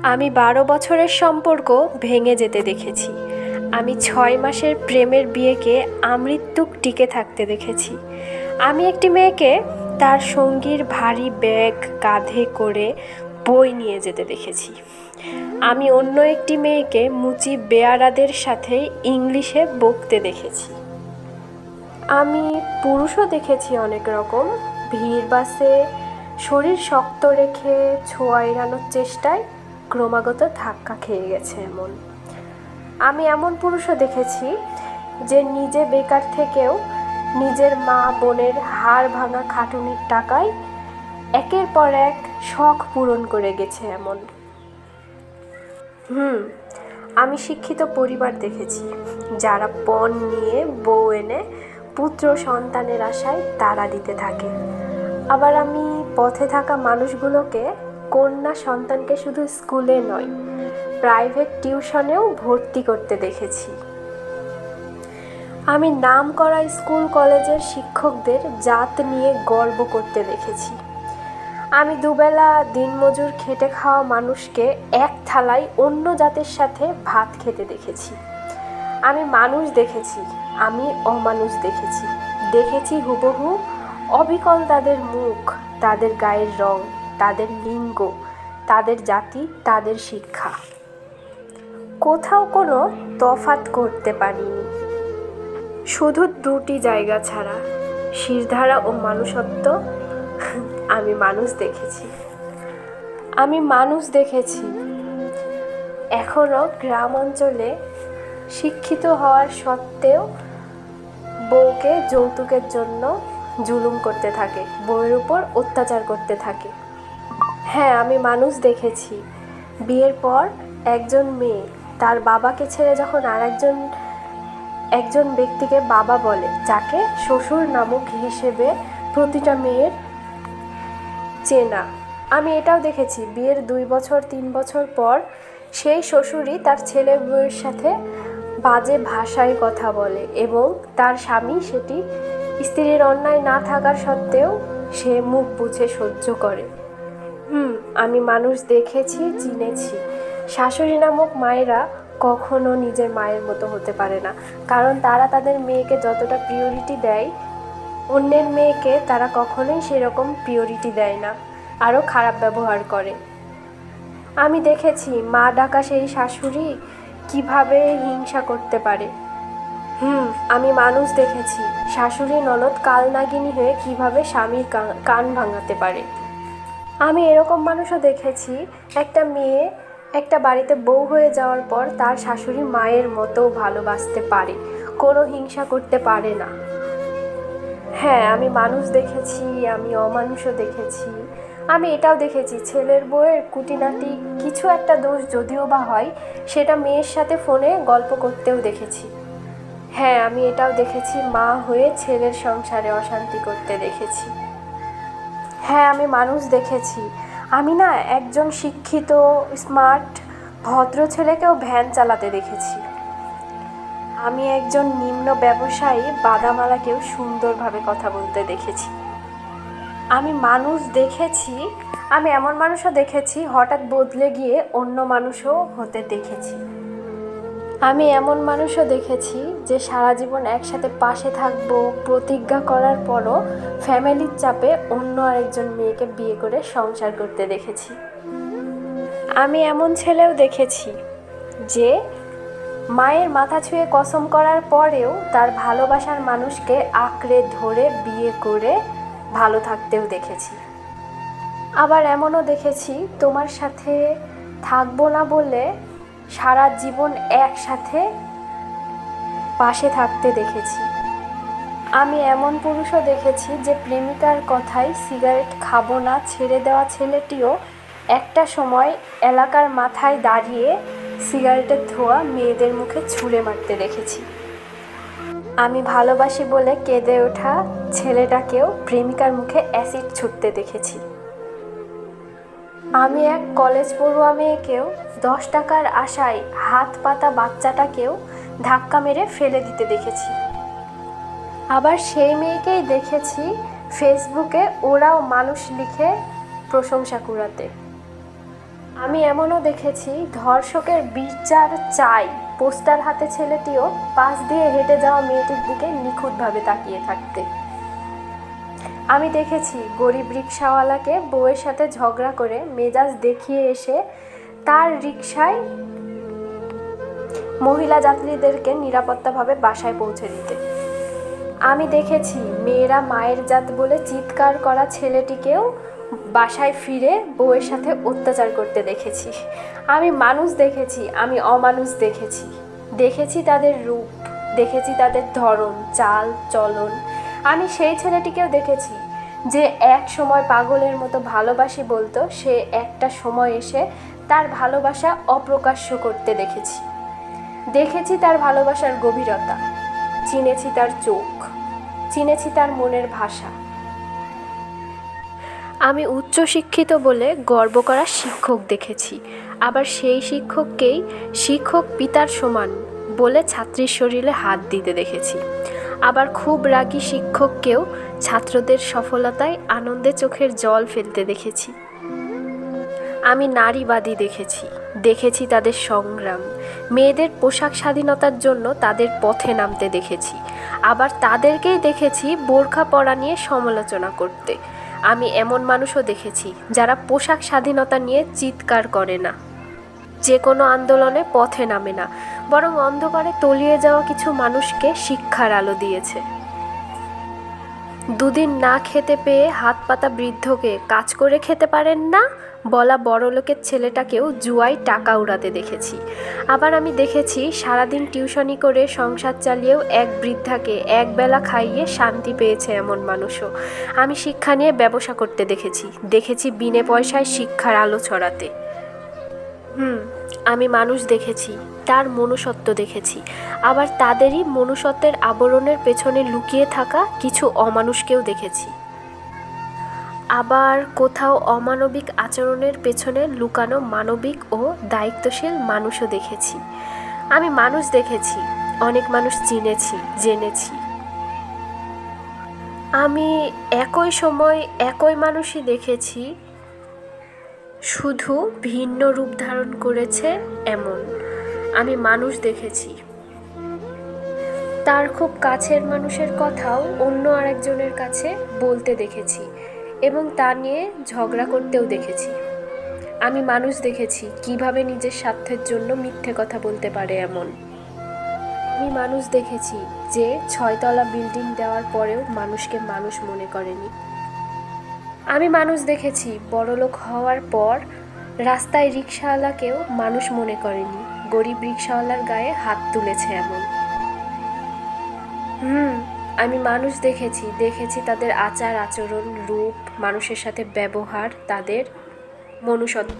আমি ১২ বছরের সম্পর্ক ভেঙে যেতে দেখেছি। আমি ৬ মাসের প্রেমের বিয়েকে আমৃত্যুক টিকে থাকতে দেখেছি। আমি একটি মেয়েকে তার সঙ্গীর ভারী ব্যাগ কাঁধে করে বই নিয়ে যেতে দেখেছি। আমি অন্য একটি মেয়েকে মুচি বেয়ারাদের সাথে ইংলিশে বকতে দেখেছি। আমি পুরুষও দেখেছি অনেক রকম। ভিড় বাসে শরীর শক্ত রেখে ছোঁয়া এড়ানোর চেষ্টায় ক্রমাগত ধাক্কা খেয়ে গেছে এমন। আমি এমন পুরুষও দেখেছি যে নিজে বেকার থেকেও নিজের মা বোনের হাড় ভাঙা খাটুনির টাকায় একের পর এক শখ পূরণ করে গেছে এমন। আমি শিক্ষিত পরিবার দেখেছি যারা পণ নিয়ে বউ এনে পুত্র সন্তানের আশায় তাড়া দিতে থাকে। আবার আমি পথে থাকা মানুষগুলোকে কন্যা সন্তানকে শুধু স্কুলে নয়, প্রাইভেট টিউশনেও ভর্তি করতে দেখেছি। আমি নামকরা স্কুল কলেজের শিক্ষকদের জাত নিয়ে গর্ব করতে দেখেছি। আমি দুবেলা দিনমজুর খেটে খাওয়া মানুষকে এক থালায় অন্য জাতের সাথে ভাত খেতে দেখেছি। আমি মানুষ দেখেছি, আমি অমানুষ দেখেছি। দেখেছি হুবহু অবিকল তাদের মুখ, তাদের গায়ের রং, তাদের লিঙ্গ, তাদের জাতি, তাদের শিক্ষা। কোথাও কোনো তফাৎ করতে পারিনি, শুধু দুটি জায়গা ছাড়া, শিরধারা ও মানুষত্ব। আমি মানুষ দেখেছি, আমি মানুষ দেখেছি। এখনও গ্রাম অঞ্চলে শিক্ষিত হওয়ার সত্ত্বেও বউকে যৌতুকের জন্য জুলুম করতে থাকে, বউয়ের উপর অত্যাচার করতে থাকে। হ্যাঁ, আমি মানুষ দেখেছি বিয়ের পর একজন মেয়ে তার বাবাকে ছেড়ে যখন একজন ব্যক্তিকে বাবা বলে, যাকে শ্বশুর নামক হিসেবে প্রতিটা মেয়ের চেনা। আমি এটাও দেখেছি বিয়ের ২ বছর ৩ বছর পর সেই শ্বশুরই তার ছেলে বউয়ের সাথে বাজে ভাষায় কথা বলে এবং তার স্বামী সেটি স্ত্রীর অন্যায় না থাকার সত্ত্বেও সে মুখ বুজে সহ্য করে। আমি মানুষ দেখেছি, চিনেছি। শাশুড়ি নামক মায়েরা কখনো নিজের মায়ের মতো হতে পারে না, কারণ তারা তাদের মেয়েকে যতটা প্রিয়রিটি দেয়, অন্যের মেয়েকে তারা কখনোই সেরকম প্রিয়রিটি দেয় না, আরও খারাপ ব্যবহার করে। আমি দেখেছি মা ডাকা সেই শাশুড়ি কিভাবে হিংসা করতে পারে। আমি মানুষ দেখেছি শাশুড়ি ননদ কালনাগিনী হয়ে কিভাবে স্বামীর কান ভাঙাতে পারে। আমি এরকম মানুষও দেখেছি একটা মেয়ে একটা বাড়িতে বউ হয়ে যাওয়ার পর তার শাশুড়ি মায়ের মতো ভালোবাসতে পারে, কোনো হিংসা করতে পারে না। হ্যাঁ, আমি মানুষ দেখেছি, আমি অমানুষও দেখেছি। আমি এটাও দেখেছি ছেলের বউয়ের কুটিনাটি কিছু একটা দোষ যদিও বা হয়, সেটা মেয়ের সাথে ফোনে গল্প করতেও দেখেছি। হ্যাঁ, আমি এটাও দেখেছি মা হয়ে ছেলের সংসারে অশান্তি করতে দেখেছি। হ্যাঁ, আমি মানুষ দেখেছি। আমি না একজন শিক্ষিত স্মার্ট ভদ্র ছেলেকেও ভ্যান চালাতে দেখেছি। আমি একজন নিম্ন ব্যবসায়ী বাদামালাকেও সুন্দরভাবে কথা বলতে দেখেছি। আমি মানুষ দেখেছি। আমি এমন মানুষও দেখেছি হঠাৎ বদলে গিয়ে অন্য মানুষও হতে দেখেছি। আমি এমন মানুষও দেখেছি যে সারা জীবন একসাথে পাশে থাকবো প্রতিজ্ঞা করার পরও ফ্যামিলির চাপে অন্য আরেকজন মেয়েকে বিয়ে করে সংসার করতে দেখেছি। আমি এমন ছেলেও দেখেছি যে মায়ের মাথা ছুঁয়ে কসম করার পরেও তার ভালোবাসার মানুষকে আঁকড়ে ধরে বিয়ে করে ভালো থাকতেও দেখেছি। আবার এমনও দেখেছি তোমার সাথে থাকবো না বলে সারা জীবন একসাথে পাশে থাকতে দেখেছি। আমি এমন পুরুষও দেখেছি যে প্রেমিকার কথায় সিগারেট খাবো না ছেড়ে দেওয়া ছেলেটিও একটা সময় এলাকার মাথায় দাঁড়িয়ে সিগারেটের ধোঁয়া মেয়েদের মুখে ছুঁড়ে মারতে দেখেছি। আমি ভালোবাসি বলে কেঁদে ওঠা ছেলেটাকেও প্রেমিকার মুখে অ্যাসিড ছুঁড়তে দেখেছি। আমি এক কলেজ পড়ুয়া মেয়েকেও 10 টাকার আশায় হাত পাতা বাচ্চাটাকেও ধাক্কা মেরে ফেলে দিতে দেখেছি। আবার সেই মেয়েকেই দেখেছি ফেসবুকে ওরাও মানুষ লিখে প্রশংসা কুড়াতে। আমি এমনও দেখেছি ধর্ষকের বিচার চাই পোস্টার হাতে ছেলেটিও পাশ দিয়ে হেঁটে যাওয়া মেয়েটির দিকে নিখুঁতভাবে তাকিয়ে থাকতে। আমি দেখেছি গরিব রিকশাওয়ালাকে বউয়ের সাথে ঝগড়া করে মেজাজ দেখিয়ে এসে তার রিকশায় মহিলা যাত্রীদেরকে নিরাপত্তাভাবে বাসায় পৌঁছে দিতে। আমি দেখেছি মেয়েরা মায়ের জাত বলে চিৎকার করা ছেলেটিকেও বাসায় ফিরে বউয়ের সাথে অত্যাচার করতে দেখেছি। আমি মানুষ দেখেছি, আমি অমানুষ দেখেছি, দেখেছি তাদের রূপ, দেখেছি তাদের ধরন, চাল চলন। আমি সেই ছেলেটিকেও দেখেছি যে এক সময় পাগলের মতো ভালোবাসি বলতো, সে একটা সময় এসে তার ভালোবাসা অপ্রকাশ্য করতে দেখেছি। দেখেছি তার ভালোবাসার গভীরতা, চিনেছি তার চোখ, চিনেছি তার মনের ভাষা। আমি উচ্চশিক্ষিত বলে গর্ব করা শিক্ষক দেখেছি, আবার সেই শিক্ষককেই শিক্ষক পিতার সমান বলে ছাত্রীর শরীরে হাত দিতে দেখেছি। আবার খুব রাগী শিক্ষককেও ছাত্রদের সফলতায় আনন্দে চোখের জল ফেলতে দেখেছি। আমি নারীবাদী দেখেছি, দেখেছি তাদের সংগ্রাম, মেয়েদের পোশাক স্বাধীনতার জন্য তাদের পথে নামতে দেখেছি। আবার তাদেরকেই দেখেছি বোরখা পরা নিয়ে সমালোচনা করতে। আমি এমন মানুষও দেখেছি যারা পোশাক স্বাধীনতা নিয়ে চিৎকার করে না, যে কোনো আন্দোলনে পথে নামে না, বরং অন্ধকারে তলিয়ে যাওয়া কিছু মানুষকে শিক্ষার আলো দিয়েছে। দুদিন না খেতে পেয়ে হাত পাতা বৃদ্ধকে কাজ করে খেতে পারেন না বলা বড়লোকের ছেলেটাকেও জুয়ায় টাকা উড়াতে দেখেছি। আবার আমি দেখেছি সারাদিন টিউশনি করে সংসার চালিয়েও এক বৃদ্ধাকে একবেলা খাইয়ে শান্তি পেয়েছে এমন মানুষও। আমি শিক্ষা নিয়ে ব্যবসা করতে দেখেছি, দেখেছি বিনে পয়সায় শিক্ষার আলো ছড়াতে। আমি মানুষ দেখেছি, তার মনুষ্যত্ব দেখেছি, আবার তাদেরই মনুষ্যত্বের আবরণের পেছনে লুকিয়ে থাকা কিছু অমানুষকেও দেখেছি। আবার কোথাও অমানবিক আচরণের পেছনে লুকানো মানবিক ও দায়িত্বশীল মানুষও দেখেছি। আমি মানুষ দেখেছি, অনেক মানুষ চিনেছি, জেনেছি। আমি একই সময় একই মানুষই দেখেছি, শুধু ভিন্ন রূপ ধারণ করেছে এমন। আমি মানুষ দেখেছি, তার খুব কাছের মানুষের কথাও অন্য আরেকজনের কাছে বলতে দেখেছি এবং তা নিয়ে ঝগড়া করতেও দেখেছি। আমি মানুষ দেখেছি কিভাবে নিজের স্বার্থের জন্য মিথ্যে কথা বলতে পারে এমন। আমি মানুষ দেখেছি যে 6 তলা বিল্ডিং দেওয়ার পরেও মানুষকে মানুষ মনে করেনি। আমি মানুষ দেখেছি বড়লোক হওয়ার পর রাস্তায় রিকশাওয়ালাকেও মানুষ মনে করেনি, গরিব রিকশাওয়ালার গায়ে হাত তুলেছে এমন। আমি মানুষ দেখেছি, দেখেছি তাদের আচার আচরণ, রূপ, মানুষের সাথে ব্যবহার, তাদের মনুষ্যত্ব।